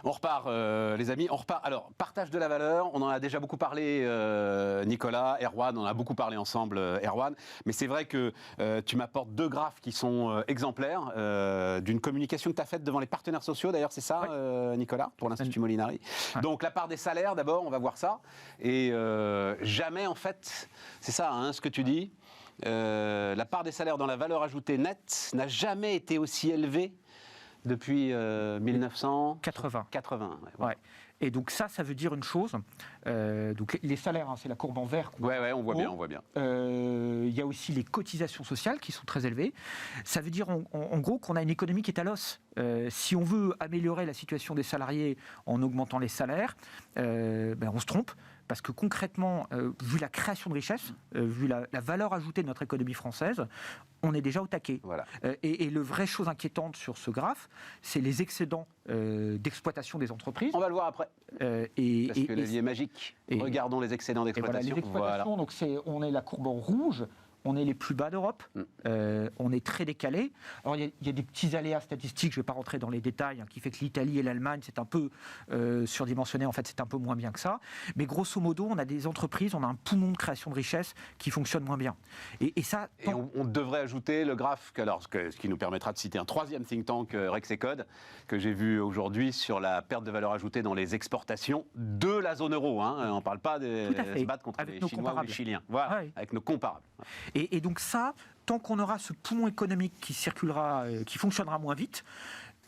On repart, les amis. On repart. Alors, partage de la valeur. On en a déjà beaucoup parlé, Nicolas, Erwan. On en a beaucoup parlé ensemble, Erwan. Mais c'est vrai que tu m'apportes deux graphes qui sont exemplaires d'une communication que tu as faite devant les partenaires sociaux. D'ailleurs, c'est ça, Nicolas, pour l'Institut Molinari. Ouais. Donc, la part des salaires, d'abord, on va voir ça. Et jamais, en fait, c'est ça, hein, ce que tu dis. La part des salaires dans la valeur ajoutée nette n'a jamais été aussi élevée depuis 1980. 80, ouais. Ouais. Et donc ça veut dire une chose. Donc les salaires, hein, c'est la courbe en vert. Ouais, on voit bien. Il y a aussi les cotisations sociales qui sont très élevées. Ça veut dire en gros qu'on a une économie qui est à l'os. Si on veut améliorer la situation des salariés en augmentant les salaires, on se trompe. Parce que concrètement, vu la création de richesses, vu la valeur ajoutée de notre économie française, on est déjà au taquet. Voilà. Et le vraie chose inquiétante sur ce graphe, c'est les excédents d'exploitation des entreprises. On va le voir après. Parce que le levier est magique. Regardons les excédents d'exploitation. Voilà, les exploitations, donc on est la courbe en rouge. On est les plus bas d'Europe, on est très décalé. Alors il y a des petits aléas statistiques, je ne vais pas rentrer dans les détails, hein, qui fait que l'Italie et l'Allemagne, c'est un peu surdimensionné, en fait c'est un peu moins bien que ça. Mais grosso modo, on a des entreprises, on a un poumon de création de richesse qui fonctionne moins bien. Et ça... Et on devrait ajouter le graphe, ce qui nous permettra de citer un troisième think tank, Rexecode, que j'ai vu aujourd'hui sur la perte de valeur ajoutée dans les exportations de la zone euro. Hein. On ne parle pas de se battre contre les Chinois ou les Chiliens. Voilà, avec nos comparables. Et donc ça, tant qu'on aura ce poumon économique qui circulera, qui fonctionnera moins vite,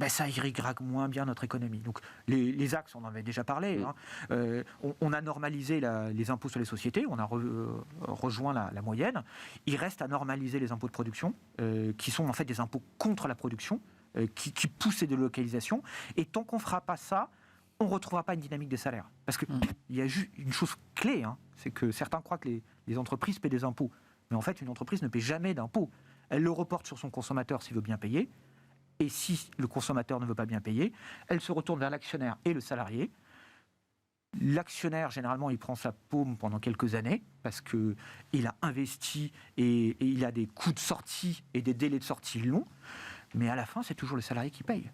ça irriguera moins bien notre économie. Donc les axes, on en avait déjà parlé. Hein. On a normalisé les impôts sur les sociétés, on a rejoint la moyenne. Il reste à normaliser les impôts de production, qui sont en fait des impôts contre la production, qui poussent ces délocalisations. Et tant qu'on ne fera pas ça, on ne retrouvera pas une dynamique des salaires. Parce qu'il y a juste une chose clé, hein, c'est que certains croient que les entreprises paient des impôts. Mais en fait, une entreprise ne paie jamais d'impôts. Elle le reporte sur son consommateur s'il veut bien payer. Et si le consommateur ne veut pas bien payer, elle se retourne vers l'actionnaire et le salarié. L'actionnaire, généralement, il prend sa paume pendant quelques années parce qu'il a investi et il a des coûts de sortie et des délais de sortie longs. Mais à la fin, c'est toujours le salarié qui paye.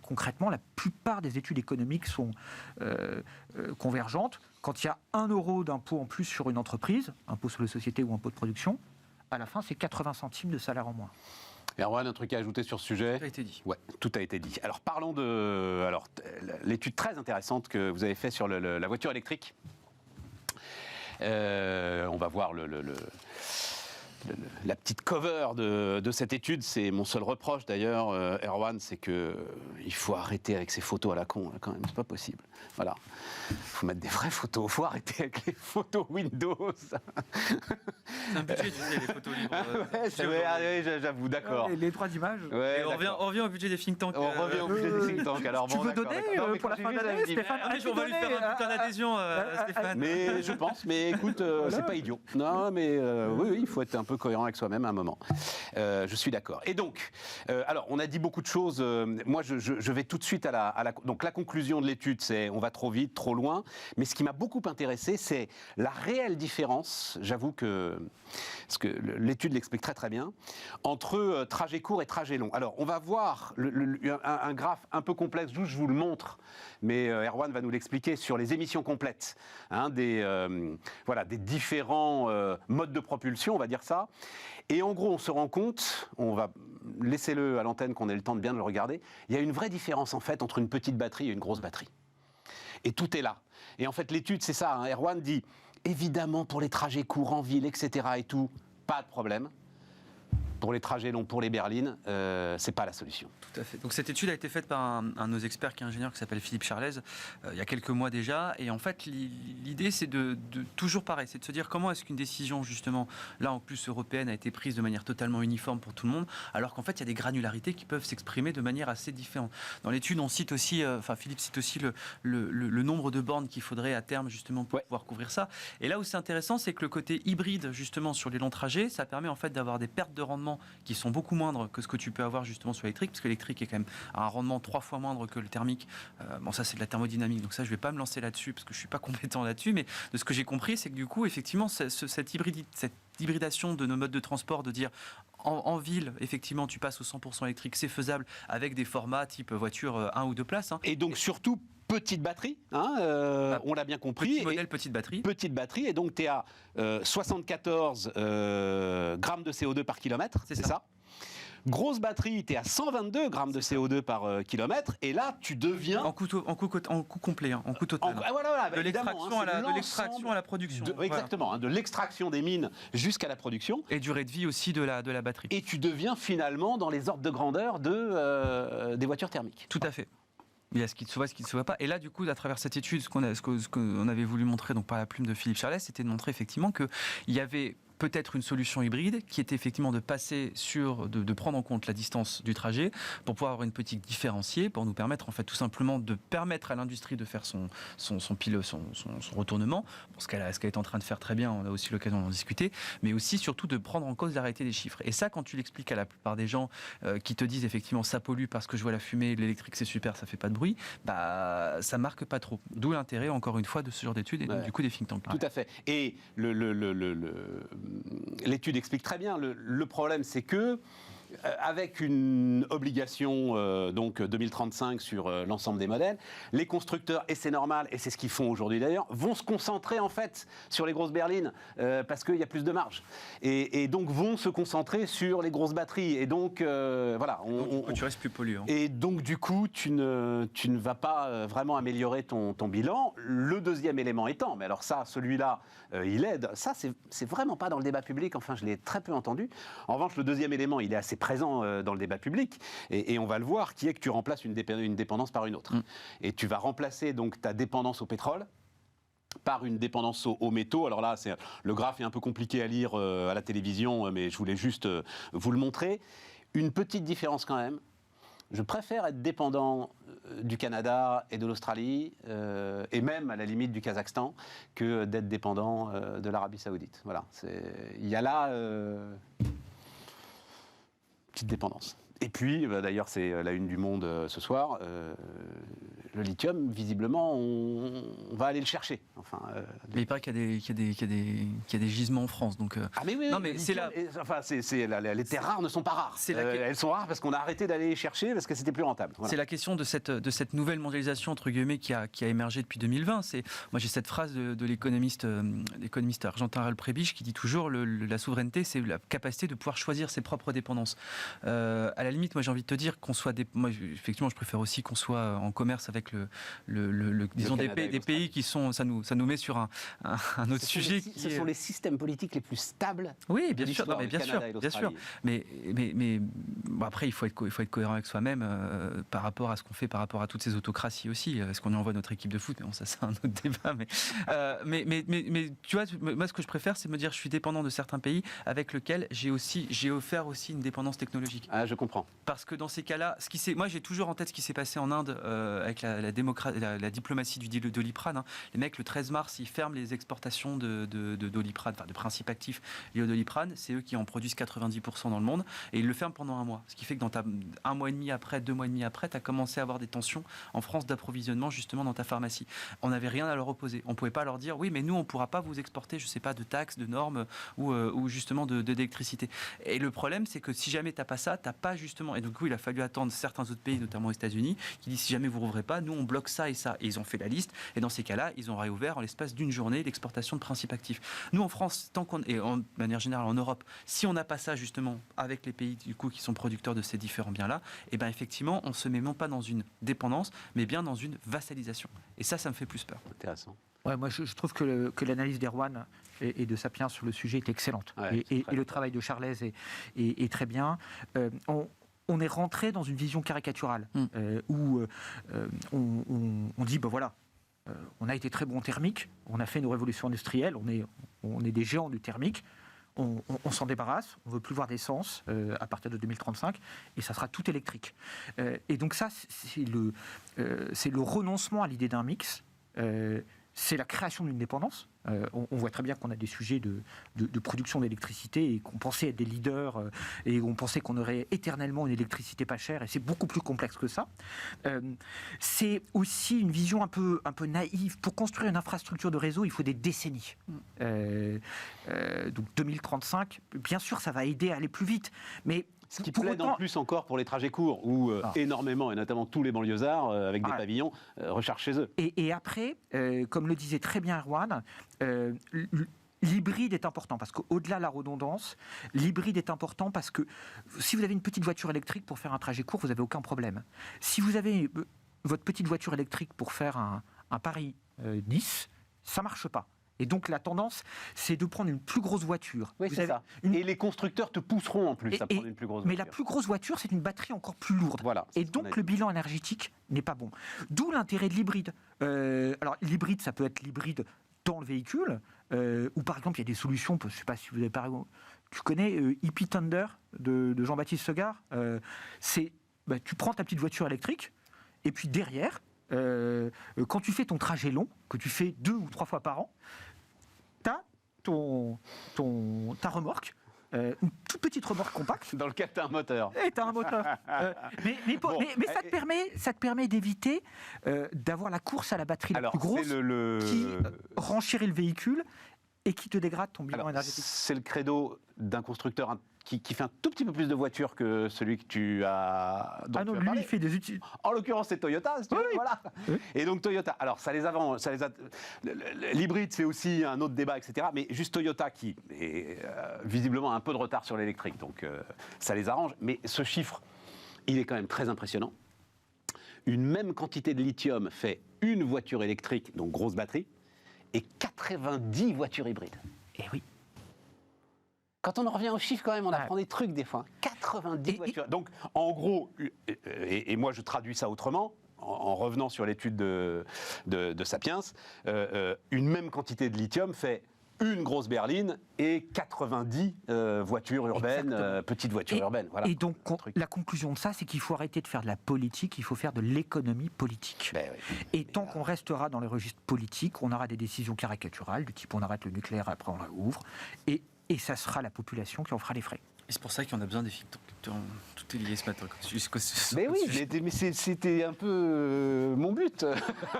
Concrètement, la plupart des études économiques sont convergentes. Quand il y a 1 euro d'impôt en plus sur une entreprise, impôt sur les sociétés ou impôt de production, à la fin, c'est 80 centimes de salaire en moins. Erwan, un truc à ajouter sur ce sujet ? Tout a été dit. Ouais, tout a été dit. Alors parlons de l'étude très intéressante que vous avez faite sur la voiture électrique. On va voir la petite cover de cette étude. C'est mon seul reproche d'ailleurs, Erwan, c'est qu'il faut arrêter avec ces photos à la con, là, quand même, c'est pas possible. Voilà. Il faut mettre des vraies photos, il faut arrêter avec les photos Windows. C'est un budget, tu sais, les photos libres. J'avoue, d'accord. Les droits d'image. Ouais, on revient au budget des think tanks. On revient au budget des think tanks. Alors, tu veux donner pour la fin de l'année, Stéphane? On va lui faire un putain d'adhésion, Stéphane. Mais je pense, mais écoute, c'est pas idiot. Non, mais oui, il faut être un peu cohérent avec soi-même à un moment. Je suis d'accord. Et donc, alors, on a dit beaucoup de choses. Moi, je vais tout de suite donc la conclusion de l'étude, c'est on va trop vite, trop loin. Mais ce qui m'a beaucoup intéressé, c'est la réelle différence, j'avoue parce que l'étude l'explique très très bien, entre trajet court et trajet long. Alors, on va voir un graphe un peu complexe, je vous le montre, mais Erwan va nous l'expliquer sur les émissions complètes, hein, des différents modes de propulsion, on va dire ça. Et en gros, on se rend compte, laissez-le à l'antenne qu'on ait le temps de bien le regarder, il y a une vraie différence en fait entre une petite batterie et une grosse batterie. Et tout est là. Et en fait, l'étude, c'est ça. Hein. Erwan dit, évidemment, pour les trajets courts en ville, etc. et tout, pas de problème. Pour les trajets longs, pour les berlines, c'est pas la solution. Tout à fait. Donc cette étude a été faite par un de nos experts qui est ingénieur qui s'appelle Philippe Charlez, il y a quelques mois déjà. Et en fait, l'idée, c'est de toujours pareil, c'est de se dire comment est-ce qu'une décision, justement, là en plus européenne, a été prise de manière totalement uniforme pour tout le monde, alors qu'en fait, il y a des granularités qui peuvent s'exprimer de manière assez différente. Dans l'étude, on cite aussi, Philippe cite aussi le nombre de bornes qu'il faudrait à terme, justement, pour pouvoir couvrir ça. Et là où c'est intéressant, c'est que le côté hybride, justement, sur les longs trajets, ça permet en fait d'avoir des pertes de rendement qui sont beaucoup moindres que ce que tu peux avoir justement sur l'électrique, parce que l'électrique est quand même à un rendement 3 fois moindre que le thermique. Bon, ça c'est de la thermodynamique, donc ça je vais pas me lancer là-dessus parce que je suis pas compétent là-dessus, mais de ce que j'ai compris, c'est que du coup, effectivement, cette hybridation de nos modes de transport, de dire en ville, effectivement, tu passes au 100% électrique, c'est faisable avec des formats type voiture 1 ou 2 places. Hein. Et donc surtout petite batterie, on l'a bien compris. Petit modèle, petite batterie. Petite batterie, et donc tu es à 74 grammes de CO2 par kilomètre, c'est ça. Grosse batterie, tu es à 122 grammes de CO2 par kilomètre, et là, tu deviens... En coût complet, en coût total. Voilà, de l'extraction à la production. Exactement, de l'extraction des mines jusqu'à la production. Et durée de vie aussi de la batterie. Et tu deviens finalement dans les ordres de grandeur des voitures thermiques. Tout à fait. Il y a ce qui se voit, ce qui ne se voit pas. Et là, du coup, à travers cette étude, ce qu'on avait voulu montrer, donc par la plume de Philippe Charlet, c'était de montrer effectivement qu'il y avait peut-être une solution hybride qui était effectivement de passer de prendre en compte la distance du trajet pour pouvoir avoir une politique différenciée, pour nous permettre en fait tout simplement de permettre à l'industrie de faire son retournement, pour ce qu'elle est en train de faire très bien, on a aussi l'occasion d'en discuter, mais aussi surtout de prendre en cause la réalité des chiffres. Et ça, quand tu l'expliques à la plupart des gens qui te disent effectivement ça pollue parce que je vois la fumée, l'électrique c'est super, ça fait pas de bruit, bah ça marque pas trop. D'où l'intérêt encore une fois de ce genre d'études et donc, du coup des think tanks. Tout à fait. Et l'étude explique très bien. Le problème, c'est que avec une obligation donc 2035 sur l'ensemble des modèles, les constructeurs, et c'est normal, et c'est ce qu'ils font aujourd'hui d'ailleurs, vont se concentrer en fait sur les grosses berlines parce qu'il y a plus de marge. Et donc vont se concentrer sur les grosses batteries. Et donc voilà. Tu restes plus polluant. Et donc du coup, tu ne vas pas vraiment améliorer ton bilan. Le deuxième élément étant, mais alors ça, celui-là, il aide. Ça, c'est vraiment pas dans le débat public. Enfin, je l'ai très peu entendu. En revanche, le deuxième élément, il est assez présent dans le débat public, et on va le voir, qui est que tu remplaces une dépendance par une autre. Et tu vas remplacer donc ta dépendance au pétrole par une dépendance aux métaux. Alors là, le graphe est un peu compliqué à lire à la télévision, mais je voulais juste vous le montrer. Une petite différence quand même. Je préfère être dépendant du Canada et de l'Australie, et même à la limite du Kazakhstan, que d'être dépendant de l'Arabie Saoudite. Voilà. Il y a là... petite dépendance. Et puis, d'ailleurs, c'est la une du Monde ce soir, le lithium, visiblement, on va aller le chercher. Enfin, mais il paraît qu'il y a des gisements en France. Donc, Ah mais oui, non, mais c'est là. Enfin, les terres rares ne sont pas rares. Elles sont rares parce qu'on a arrêté d'aller les chercher parce que c'était plus rentable. Voilà. C'est la question de cette nouvelle mondialisation entre guillemets qui a émergé depuis 2020. Moi j'ai cette phrase de l'économiste argentin Raoul Prebisch qui dit toujours la souveraineté, c'est la capacité de pouvoir choisir ses propres dépendances. À la limite, moi j'ai envie de te dire qu'on soit moi effectivement je préfère aussi qu'on soit en commerce avec disons des pays qui sont, ça nous met sur un autre sujet. Ce sont les systèmes politiques les plus stables. Oui, bien sûr, bien sûr. Mais bon, après il faut être cohérent avec soi-même par rapport à ce qu'on fait, par rapport à toutes ces autocraties aussi. Est-ce qu'on y envoie notre équipe de foot? Mais bon, ça c'est un autre débat. Mais tu vois, moi ce que je préfère, c'est me dire je suis dépendant de certains pays avec lesquels j'ai offert aussi une dépendance technologique. Ah, je comprends. Parce que dans ces cas-là, moi j'ai toujours en tête ce qui s'est passé en Inde avec la diplomatie du Doliprane. Les mecs, le 13 mars, ils ferment les exportations de Doliprane, enfin de principes actifs liés au Doliprane. C'est eux qui en produisent 90% dans le monde. Et ils le ferment pendant un mois. Ce qui fait que dans un mois et demi après, 2 mois et demi après, tu as commencé à avoir des tensions en France d'approvisionnement justement dans ta pharmacie. On n'avait rien à leur opposer. On ne pouvait pas leur dire oui, mais nous, on ne pourra pas vous exporter, je ne sais pas, de taxes, de normes ou justement d'électricité. Et le problème, c'est que si jamais tu n'as pas ça, tu n'as pas justement. Et du coup, il a fallu attendre certains autres pays, notamment aux États-Unis, qui disent si jamais vous ne rouvrez pas, nous, on bloque ça et ça. Et ils ont fait la liste. Et dans ces cas-là, ils ont réouvert en l'espace d'une journée l'exportation de principes actifs. Nous, en France, et de manière générale en Europe, si on n'a pas ça justement avec les pays du coup qui sont producteurs de ces différents biens-là, et ben effectivement, on se met non pas dans une dépendance, mais bien dans une vassalisation. Et ça me fait plus peur. Intéressant. Ouais, moi, je trouve que l'analyse d'Erwan et de Sapiens sur le sujet est excellente. Ouais, et le travail de Charlez est très bien. On est rentré dans une vision caricaturale où on dit, ben voilà, on a été très bon thermique, on a fait une révolution industrielle, on est des géants du thermique, on s'en débarrasse, on ne veut plus voir d'essence à partir de 2035, et ça sera tout électrique. Et donc ça, c'est le renoncement à l'idée d'un mix, c'est la création d'une dépendance. On voit très bien qu'on a des sujets de production d'électricité et qu'on pensait être des leaders et on pensait qu'on aurait éternellement une électricité pas chère, et c'est beaucoup plus complexe que ça. C'est aussi une vision un peu naïve. Pour construire une infrastructure de réseau, il faut des décennies. Donc 2035, bien sûr, ça va aider à aller plus vite, mais Ce qui pour plaide autant- en plus encore pour les trajets courts, où énormément, et notamment tous les banlieusards avec des pavillons, rechargent chez eux. Et après, comme le disait très bien Erwan, l'hybride est important parce qu'au-delà de la redondance, l'hybride est important parce que si vous avez une petite voiture électrique pour faire un trajet court, vous n'avez aucun problème. Si vous avez votre petite voiture électrique pour faire un Paris-Nice, ça ne marche pas. Et donc la tendance, c'est de prendre une plus grosse voiture. Oui, Vous c'est avez ça. une- Et les constructeurs te pousseront en plus à Et- prendre une plus grosse Mais voiture. la plus grosse voiture, c'est une batterie encore plus lourde. Voilà, c'est Et ce qu'on a donc dit. le bilan énergétique n'est pas bon. D'où l'intérêt de l'hybride. Alors l'hybride, ça peut être l'hybride dans le véhicule, ou par exemple il y a des solutions, je ne sais pas si vous avez par exemple, tu connais Hippie Thunder de Jean-Baptiste Segard. Tu prends ta petite voiture électrique, et puis derrière, quand tu fais ton trajet long, que tu fais 2 ou 3 fois par an, tu as ta remorque, une toute petite remorque compacte. Dans lequel tu as un moteur. Et tu as un moteur. Bon, Ça te permet d'éviter d'avoir la course à la batterie la plus grosse qui renchérit le véhicule et qui te dégrade ton bilan Alors, énergétique. c'est le credo d'un constructeur qui fait un tout petit peu plus de voitures que celui que tu as. dont Ah tu non, as lui, parlé. il fait des outils. En l'occurrence, c'est Toyota, si tu veux, Oui. voilà. Oui. Et donc Toyota, alors ça les avance, l'hybride c'est aussi un autre débat, etc. Mais juste Toyota qui est visiblement un peu de retard sur l'électrique, donc ça les arrange. Mais ce chiffre, il est quand même très impressionnant. Une même quantité de lithium fait une voiture électrique, donc grosse batterie, et 90 voitures hybrides. Et oui. Quand on en revient aux chiffres, quand même, on apprend des trucs des fois. 90 voitures. Donc, en gros, et moi je traduis ça autrement, en revenant sur l'étude de Sapiens, une même quantité de lithium fait une grosse berline et 90 voitures urbaines, petites voitures urbaines. Voilà. Et donc, la conclusion de ça, c'est qu'il faut arrêter de faire de la politique, il faut faire de l'économie politique. Ben oui. Et tant qu'on restera dans les registres politiques, on aura des décisions caricaturales, du type on arrête le nucléaire, après on l'ouvre, et ça sera la population qui en fera les frais. Et c'est pour ça qu'on a besoin des films. Tout est lié ce matin. Mais oui, mais c'était un peu mon but,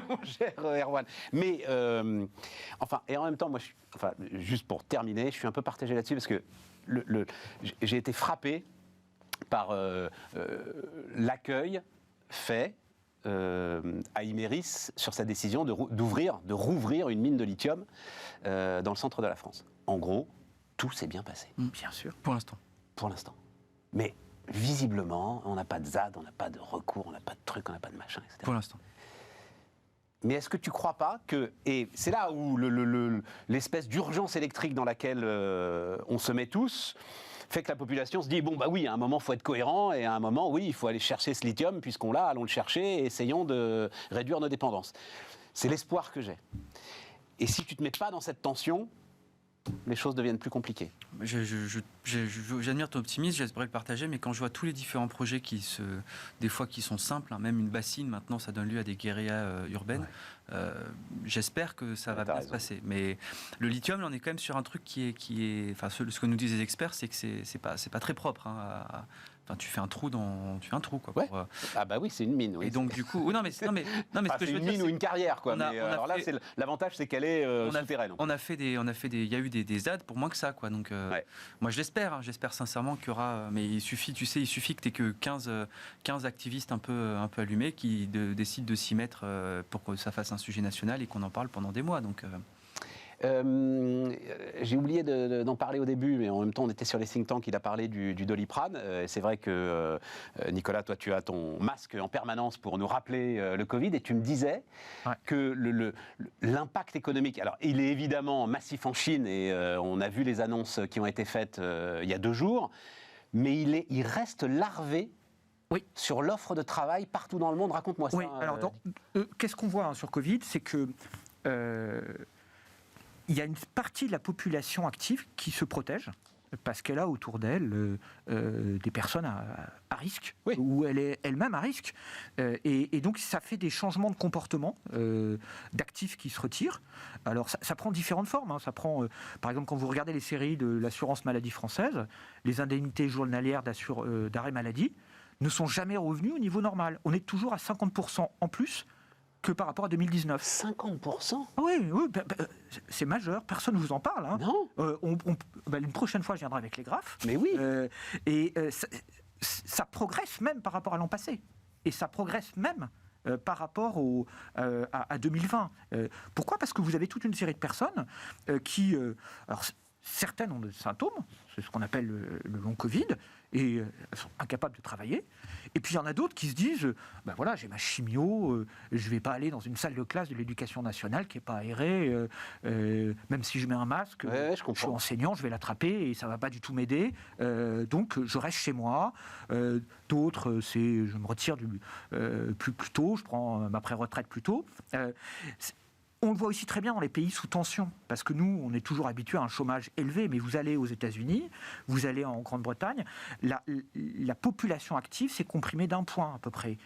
mon cher Erwan. Mais, enfin, et en même temps, moi, juste pour terminer, je suis un peu partagé là-dessus parce que j'ai été frappé par l'accueil fait à Imerys sur sa décision de rouvrir une mine de lithium dans le centre de la France. En gros, tout s'est bien passé. Bien sûr. Pour l'instant. Pour l'instant. Mais visiblement, on n'a pas de ZAD, on n'a pas de recours, on n'a pas de truc, on n'a pas de machin, etc. Pour l'instant. Mais est-ce que tu ne crois pas que... Et c'est là où l'espèce d'urgence électrique dans laquelle on se met tous fait que la population se dit, bon, bah oui, à un moment, il faut être cohérent, et à un moment, oui, il faut aller chercher ce lithium, puisqu'on l'a, allons le chercher, et essayons de réduire nos dépendances. C'est l'espoir que j'ai. Et si tu ne te mets pas dans cette tension, les choses deviennent plus compliquées. J'admire ton optimisme, j'espérais le partager, mais quand je vois tous les différents projets des fois qui sont simples, hein, même une bassine, maintenant ça donne lieu à des guérillas urbaines, j'espère que ça va bien se passer. Mais le lithium, là, on est quand même sur un truc qui est enfin, ce que nous disent les experts, c'est que c'est pas très propre. Hein, enfin, tu fais un trou quoi. Ouais. Ah bah oui, c'est une mine. Oui. Et donc du coup, non mais c'est ce que je veux une dire, mine ou une carrière quoi. Alors là, l'avantage c'est qu'elle est souterraine. On a fait il y a eu des ZAD pour moins que ça quoi. Donc moi je l'espère, j'espère sincèrement qu'il y aura. Mais il suffit que t'aies que 15 activistes un peu allumés qui décident de s'y mettre pour que ça fasse un sujet national et qu'on en parle pendant des mois. Donc j'ai oublié d'en parler au début, mais en même temps, on était sur les think tanks. Il a parlé du Doliprane. C'est vrai que, Nicolas, toi, tu as ton masque en permanence pour nous rappeler le Covid. Et tu me disais que l'impact économique, alors, il est évidemment massif en Chine, et on a vu les annonces qui ont été faites il y a 2 jours, mais il reste larvé sur l'offre de travail partout dans le monde. Raconte-moi ça. Oui, alors, qu'est-ce qu'on voit sur Covid, c'est que il y a une partie de la population active qui se protège parce qu'elle a autour d'elle des personnes à risque, ou elle est elle-même à risque. Et donc ça fait des changements de comportement d'actifs qui se retirent. Alors ça prend différentes formes. Hein. Ça prend, par exemple, quand vous regardez les séries de l'assurance maladie française, les indemnités journalières d'arrêt maladie ne sont jamais revenues au niveau normal. On est toujours à 50% en plus que par rapport à 2019. 50%. Ah oui, c'est majeur, personne ne vous en parle. Hein. Non. Une prochaine fois, je viendrai avec les graphes. Mais oui. Ça progresse même par rapport à l'an passé. Et ça progresse même par rapport à 2020. Pourquoi ? Parce que vous avez toute une série de personnes qui... alors, certaines ont des symptômes, c'est ce qu'on appelle le long Covid, et elles sont incapables de travailler. Et puis il y en a d'autres qui se disent, voilà, j'ai ma chimio, je ne vais pas aller dans une salle de classe de l'éducation nationale qui n'est pas aérée, même si je mets un masque, je suis enseignant, je vais l'attraper et ça ne va pas du tout m'aider. Donc je reste chez moi. D'autres, c'est je me retire plus tôt, je prends ma pré-retraite plus tôt. On le voit aussi très bien dans les pays sous tension, parce que nous, on est toujours habitués à un chômage élevé, mais vous allez aux États-Unis, vous allez en Grande-Bretagne, la population active s'est comprimée d'1 point à peu près.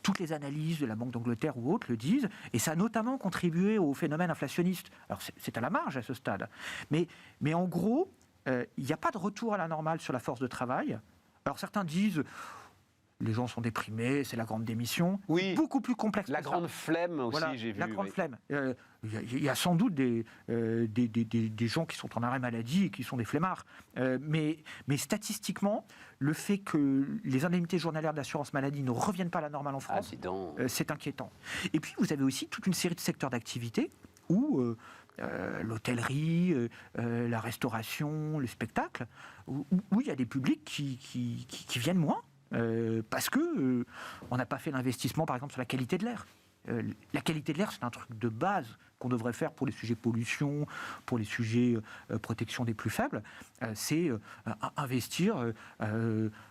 Toutes les analyses de la Banque d'Angleterre ou autres le disent, et ça a notamment contribué au phénomène inflationniste. Alors c'est à la marge à ce stade, mais en gros, il n'y a pas de retour à la normale sur la force de travail. Alors certains disent... Les gens sont déprimés, c'est la grande démission. Oui. Beaucoup plus complexe. La grande flemme aussi, voilà, j'ai vu. La grande flemme. Il y a sans doute des gens qui sont en arrêt maladie et qui sont des flemmards. Mais statistiquement, le fait que les indemnités journalières d'assurance maladie ne reviennent pas à la normale en France, c'est inquiétant. Et puis, vous avez aussi toute une série de secteurs d'activité où... l'hôtellerie, la restauration, le spectacle, où il y a des publics qui viennent moins. Parce que on n'a pas fait l'investissement, par exemple, sur la qualité de l'air. La qualité de l'air, c'est un truc de base qu'on devrait faire pour les sujets pollution, pour les sujets protection des plus faibles. C'est investir,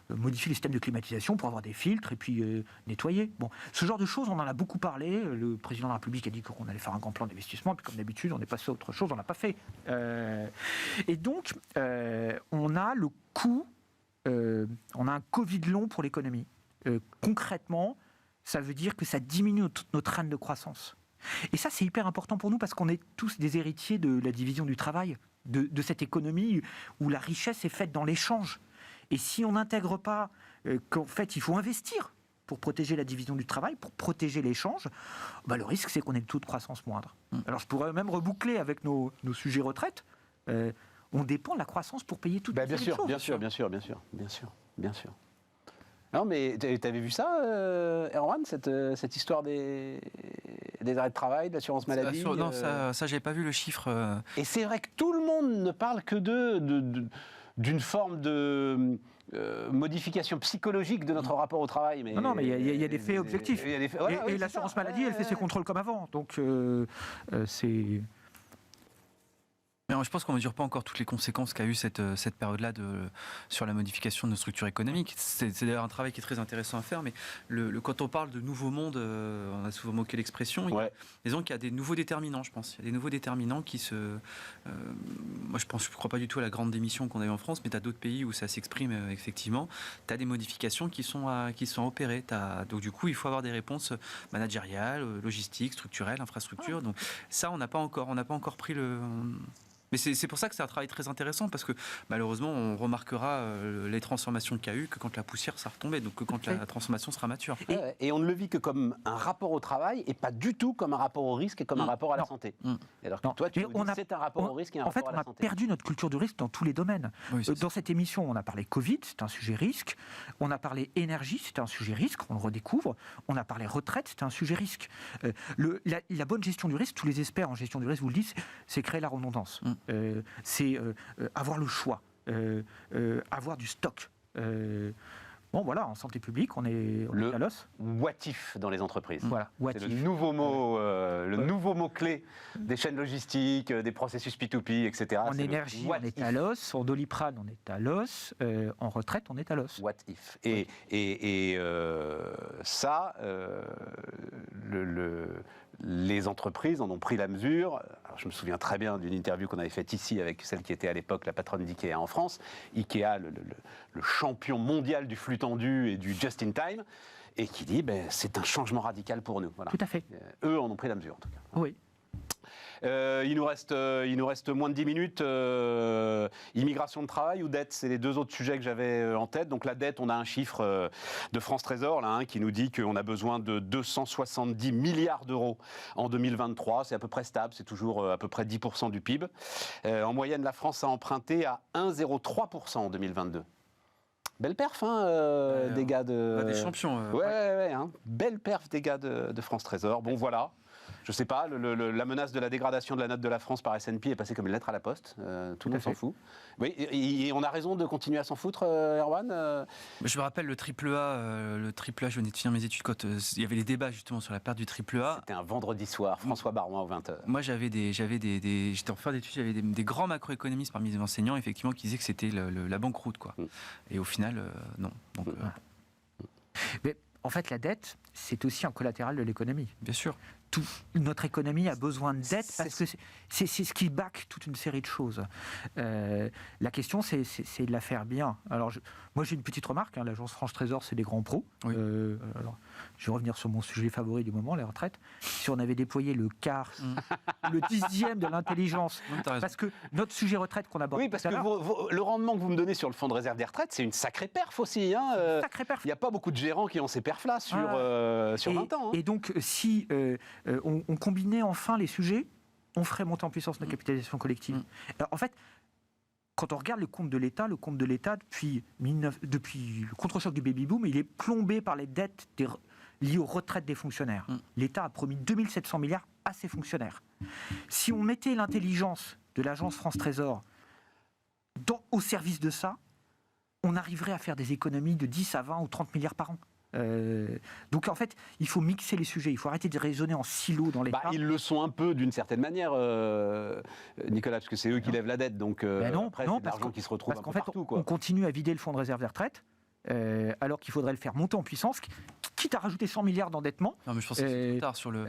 modifier les systèmes de climatisation pour avoir des filtres et puis nettoyer. Bon, ce genre de choses, on en a beaucoup parlé. Le président de la République a dit qu'on allait faire un grand plan d'investissement, puis comme d'habitude, on est passé à autre chose, on l'a pas fait. Et donc, on a le coût. On a un Covid long pour l'économie. Concrètement, ça veut dire que ça diminue notre train de croissance. Et ça, c'est hyper important pour nous parce qu'on est tous des héritiers de la division du travail, de cette économie où la richesse est faite dans l'échange. Et si on n'intègre pas qu'en fait, il faut investir pour protéger la division du travail, pour protéger l'échange, le risque, c'est qu'on ait le taux de croissance moindre. Alors, je pourrais même reboucler avec nos sujets retraite. On dépend de la croissance pour payer toutes les choses. Bien sûr. Non, mais tu avais vu ça, Erwan, cette histoire des arrêts de travail, de l'assurance maladie Non, ça j'avais pas vu le chiffre. Et c'est vrai que tout le monde ne parle que d'une forme de modification psychologique de notre rapport au travail. Mais non, mais il y a des faits objectifs. Et l'assurance maladie, elle fait ses contrôles comme avant. Donc, c'est... Mais je pense qu'on ne mesure pas encore toutes les conséquences qu'a eu cette période-là sur la modification de nos structures économiques. C'est d'ailleurs un travail qui est très intéressant à faire, mais quand on parle de nouveau monde, on a souvent moqué l'expression, disons qu'il y a des nouveaux déterminants, je pense. Il y a des nouveaux déterminants qui se... moi, je ne crois pas du tout à la grande démission qu'on a eue en France, mais tu as d'autres pays où ça s'exprime effectivement. Tu as des modifications qui sont opérées. Donc du coup, il faut avoir des réponses managériales, logistiques, structurelles, infrastructures. Donc ça, on n'a pas encore pris le... Mais c'est pour ça que c'est un travail très intéressant, parce que malheureusement, on remarquera les transformations qu'il y a eu que quand la poussière sera retombée, donc que quand la transformation sera mature. Et on ne le vit que comme un rapport au travail et pas du tout comme un rapport au risque et comme un rapport à la santé. Alors que toi, tu nous dis c'est un rapport au risque et un rapport à la santé. En fait, on a perdu notre culture du risque dans tous les domaines. Oui, dans cette émission, on a parlé Covid, c'est un sujet risque. On a parlé énergie, c'est un sujet risque, on le redécouvre. On a parlé retraite, c'est un sujet risque. La bonne gestion du risque, tous les experts en gestion du risque vous le disent, c'est créer la redondance. C'est avoir le choix, avoir du stock. Bon, voilà, en santé publique, on est à l'os. What if dans les entreprises. Voilà, c'est le nouveau mot clé des chaînes logistiques, des processus P2P, etc. En énergie, on est à l'os. En Doliprane, on est à l'os. En retraite, on est à l'os. What if. Et ça, les entreprises en ont pris la mesure. Alors, je me souviens très bien d'une interview qu'on avait faite ici avec celle qui était à l'époque la patronne d'IKEA en France. IKEA, le champion mondial du flux tendu et du just-in-time, et qui dit c'est un changement radical pour nous. Voilà. Tout à fait. Eux en ont pris la mesure, en tout cas. Oui. Il nous reste moins de 10 minutes. Immigration de travail ou dette, c'est les deux autres sujets que j'avais en tête. Donc la dette, on a un chiffre de France Trésor là, qui nous dit qu'on a besoin de 270 milliards d'euros en 2023. C'est à peu près stable, c'est toujours à peu près 10% du PIB. En moyenne, la France a emprunté à 1,03% en 2022. Belle perf, des gars de... Des champions. Ouais, belle perf des gars de France Trésor. Bon, voilà. Je sais pas, la menace de la dégradation de la note de la France par S&P est passée comme une lettre à la poste. Tout le monde s'en fout. Oui, et on a raison de continuer à s'en foutre, Erwan Je me rappelle le triple A, je venais de finir mes études quand il y avait les débats justement sur la perte du triple A. C'était un vendredi soir, François Baroin aux 20h. Moi, j'étais en fin d'études, j'avais des grands macroéconomistes parmi les enseignants, effectivement, qui disaient que c'était la banqueroute, quoi. Et au final, non. Donc, Mais en fait, la dette, c'est aussi un collatéral de l'économie. Bien sûr. Notre économie a besoin de dette parce que c'est ce qui back toute une série de choses. La question, c'est de la faire bien. Alors, moi, j'ai une petite remarque. L'agence France Trésor, c'est des grands pros. Oui. Alors, je vais revenir sur mon sujet favori du moment, les retraites. Si on avait déployé le quart, le 10e de l'intelligence, parce que notre sujet retraite qu'on aborde. Oui, parce que le rendement que vous me donnez sur le fonds de réserve des retraites, c'est une sacrée perf aussi. Sacrée perf. Il n'y a pas beaucoup de gérants qui ont ces perfs-là sur 20 ans. Et donc, si on combinait enfin les sujets, on ferait monter en puissance notre capitalisation collective. Alors, en fait, quand on regarde le compte de l'État, depuis le contre-choc du baby-boom, il est plombé par les dettes liées aux retraites des fonctionnaires. L'État a promis 2700 milliards à ses fonctionnaires. Si on mettait l'intelligence de l'agence France Trésor au service de ça, on arriverait à faire des économies de 10 à 20 ou 30 milliards par an. Donc en fait, il faut mixer les sujets, il faut arrêter de raisonner en silo dans l'État. Ils le sont un peu d'une certaine manière, Nicolas, parce que c'est eux qui lèvent la dette, donc après c'est de l'argent qui se retrouve un peu partout. On continue à vider le fonds de réserve des retraites, alors qu'il faudrait le faire monter en puissance, quitte à rajouter 100 milliards d'endettement. Non, mais je pense que c'est trop tard sur le...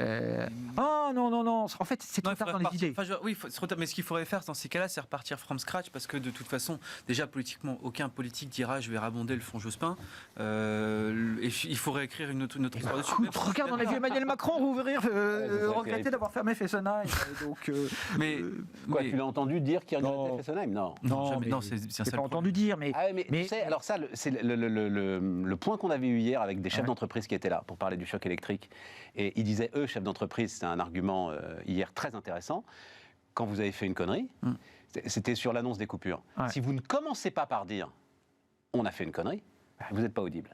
non, en fait c'est trop tard dans les idées. Oui, c'est trop tard, mais ce qu'il faudrait faire dans ces cas-là, c'est repartir from scratch, parce que de toute façon, déjà politiquement, aucun politique dira je vais rabonder le fonds Jospin, et il faut réécrire une autre histoire dessus. Regarde, on a vu Emmanuel Macron rouvrir, regretter d'avoir fermé Fessenheim. Mais tu l'as entendu dire qu'il regrettait Fessenheim? Non, c'est pas entendu dire, mais tu sais, alors ça, c'est le point qu'on avait eu hier avec des chefs d'entreprise qui étaient là pour parler du choc électrique. Et ils disaient, eux, chefs d'entreprise, c'était un argument hier très intéressant, quand vous avez fait une connerie, c'était sur l'annonce des coupures. Si vous ne commencez pas par dire, on a fait une connerie, vous n'êtes pas audible.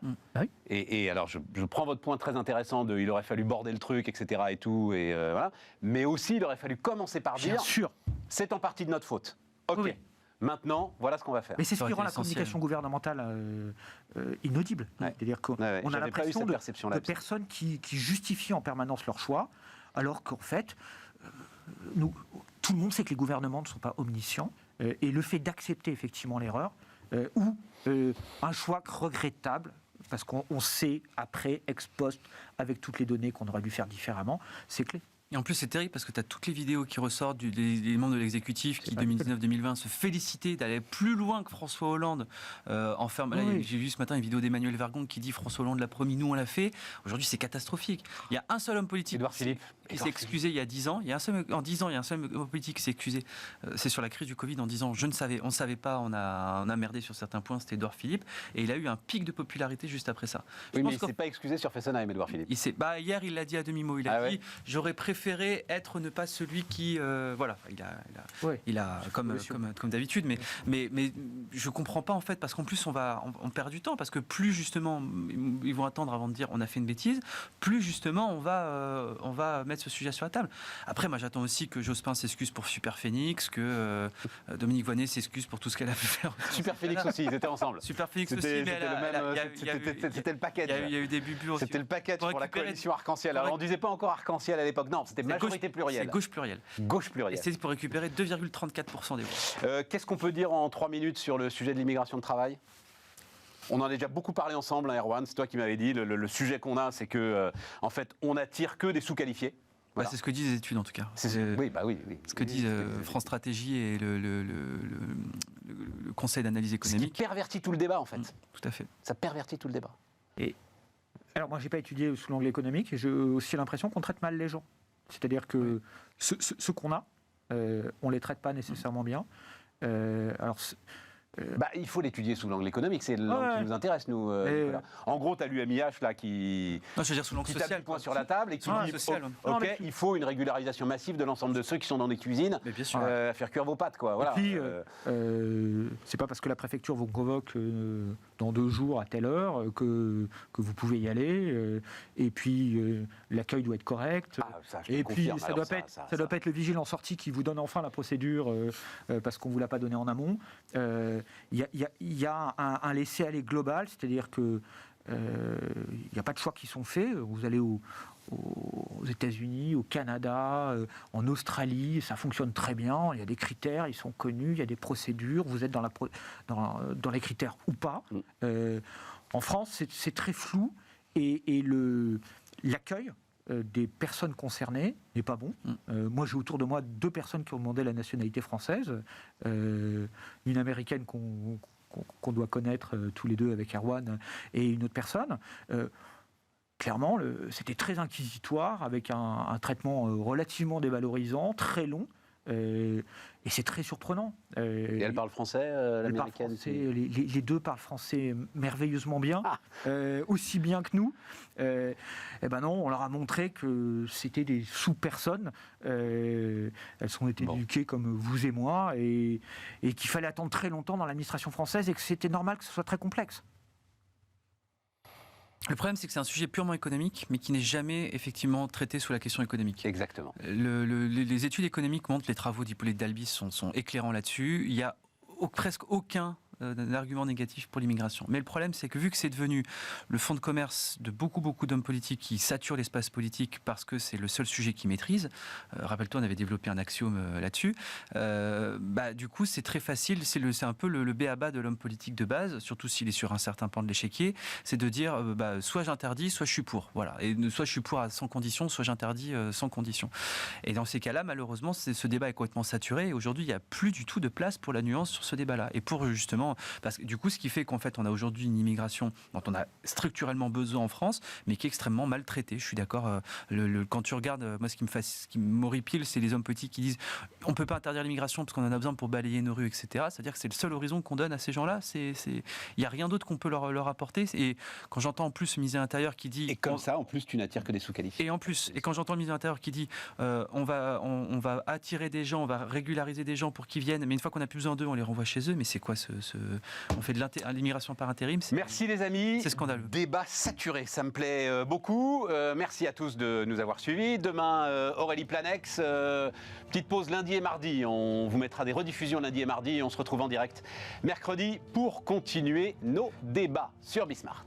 Et alors, je prends votre point très intéressant de il aurait fallu border le truc, etc. et tout, et voilà. Mais aussi, il aurait fallu commencer par dire, c'est en partie de notre faute. Ok. Oui. Maintenant, voilà ce qu'on va faire. Mais c'est ce qui rend la communication gouvernementale inaudible. C'est-à-dire qu'on a l'impression de personnes qui justifient en permanence leur choix, alors qu'en fait, tout le monde sait que les gouvernements ne sont pas omniscients, et le fait d'accepter effectivement l'erreur, ou un choix regrettable, parce qu'on sait après, ex post, avec toutes les données qu'on aurait dû faire différemment, c'est clé. Et en plus, c'est terrible parce que tu as toutes les vidéos qui ressortent des membres de l'exécutif qui, 2019-2020, se félicitaient d'aller plus loin que François Hollande. J'ai vu ce matin une vidéo d'Emmanuel Vergon qui dit François Hollande l'a promis, nous on l'a fait. Aujourd'hui, c'est catastrophique. Il y a un seul homme politique qui s'est excusé il y a 10 ans. En 10 ans, il y a un seul homme politique qui s'est excusé. C'est sur la crise du Covid en disant on ne savait pas, on a merdé sur certains points, c'était Édouard Philippe. Et il a eu un pic de popularité juste après ça. Mais il ne s'est pas excusé sur Fessenheim, Édouard Philippe. Hier, il l'a dit à demi-mot. Il a dit j'aurais préféré ne pas celui qui il a comme d'habitude, mais je comprends pas en fait, parce qu'en plus on perd du temps, parce que plus justement ils vont attendre avant de dire on a fait une bêtise, plus justement on va mettre ce sujet sur la table. Après, moi j'attends aussi que Jospin s'excuse pour Super Phoenix, que Dominique Voynet s'excuse pour tout ce qu'elle a pu faire. Super Phoenix aussi, ils étaient ensemble. Super Phoenix aussi, c'était le package. Il y a eu des bubures. C'était le package pour la coalition arc-en-ciel. Alors on disait pas encore arc-en-ciel à l'époque, non, c'était majorité plurielle. C'est gauche plurielle. Gauche plurielle. Et c'est pour récupérer 2,34% des voix. Qu'est-ce qu'on peut dire en 3 minutes sur le sujet de l'immigration de travail ? On en a déjà beaucoup parlé ensemble, Erwan, c'est toi qui m'avais dit, le sujet qu'on a, c'est que en fait, on n'attire que des sous-qualifiés. Voilà. C'est ce que disent les études en tout cas. Oui. Ce que disent France Stratégie et le Conseil d'analyse économique. Ce qui pervertit tout le débat en fait. Tout à fait. Ça pervertit tout le débat. Alors moi, j'ai pas étudié sous l'angle économique, et j'ai aussi l'impression qu'on traite mal les gens. C'est-à-dire que ceux qu'on a, on ne les traite pas nécessairement bien. Il faut l'étudier sous l'angle économique, c'est l'angle qui nous intéresse, nous. Nicolas. En gros, tu as l'UMIH là qui. Non, je veux dire sous l'angle qui social. tape du poing sur la table et qui dit social. OK, il faut une régularisation massive de l'ensemble de ceux qui sont dans des cuisines Mais bien sûr. à faire cuire vos pâtes, quoi. Voilà. Et puis, c'est pas parce que la préfecture vous convoque dans 2 jours à telle heure que vous pouvez y aller. Et puis, l'accueil doit être correct. Ça, je te et puis, confirme. ça Alors, doit pas être le vigile en sortie qui vous donne enfin la procédure parce qu'on ne vous l'a pas donné en amont. Il y a un laisser-aller global, c'est-à-dire que il n'y a pas de choix qui sont faits. Vous allez aux États-Unis, au Canada, en Australie, ça fonctionne très bien. Il y a des critères, ils sont connus, il y a des procédures. Vous êtes dans les critères ou pas. En France, c'est très flou et l'accueil des personnes concernées n'est pas bon. Moi, j'ai autour de moi 2 personnes qui ont demandé la nationalité française. Une américaine qu'on doit connaître tous les deux avec Erwan et une autre personne. Clairement, c'était très inquisitoire, avec un traitement relativement dévalorisant, très long. Et c'est très surprenent. Et elle parle français, l'américaine les 2 parlent français merveilleusement bien, aussi bien que nous. Et ben non, on leur a montré que c'était des sous-personnes. Elles ont été éduquées comme vous et moi, et qu'il fallait attendre très longtemps dans l'administration française, et que c'était normal que ce soit très complexe. Le problème, c'est que c'est un sujet purement économique, mais qui n'est jamais effectivement traité sous la question économique. Exactement. Les études économiques montrent, les travaux d'Hippolyte Dalbis sont éclairants là-dessus. Il n'y a presque aucun d'arguments négatifs pour l'immigration. Mais le problème, c'est que vu que c'est devenu le fonds de commerce de beaucoup d'hommes politiques qui saturent l'espace politique parce que c'est le seul sujet qu'ils maîtrisent, rappelle-toi, on avait développé un axiome là-dessus, du coup, c'est très facile, c'est un peu le b.a.-ba de l'homme politique de base, surtout s'il est sur un certain pan de l'échiquier, c'est de dire, soit j'interdis, soit je suis pour. Voilà. Et soit je suis pour sans condition, soit j'interdis sans condition. Et dans ces cas-là, malheureusement, ce débat est complètement saturé, et aujourd'hui, il n'y a plus du tout de place pour la nuance sur ce débat-là. Et pour justement, parce que du coup, ce qui fait qu'en fait, on a aujourd'hui une immigration dont on a structurellement besoin en France, mais qui est extrêmement maltraitée. Je suis d'accord. Quand tu regardes, moi, ce qui m'horripile, c'est les hommes politiques qui disent on ne peut pas interdire l'immigration parce qu'on en a besoin pour balayer nos rues, etc. C'est-à-dire que c'est le seul horizon qu'on donne à ces gens-là. Il n'y a rien d'autre qu'on peut leur apporter. Et quand j'entends en plus le ministre de l'Intérieur qui dit... Et comme ça, en plus, tu n'attires que des sous-qualifiés. Et quand j'entends le ministre de l'Intérieur qui dit on va attirer des gens, on va régulariser des gens pour qu'ils viennent, mais une fois qu'on n'a plus besoin d'eux, on les renvoie chez eux. Mais c'est quoi on fait de l'immigration par intérim. Merci les amis. C'est scandaleux. Débat saturé, ça me plaît beaucoup. Merci à tous de nous avoir suivis. Demain, Aurélie Planex. Petite pause lundi et mardi. On vous mettra des rediffusions lundi et mardi et on se retrouve en direct mercredi pour continuer nos débats sur Bismart.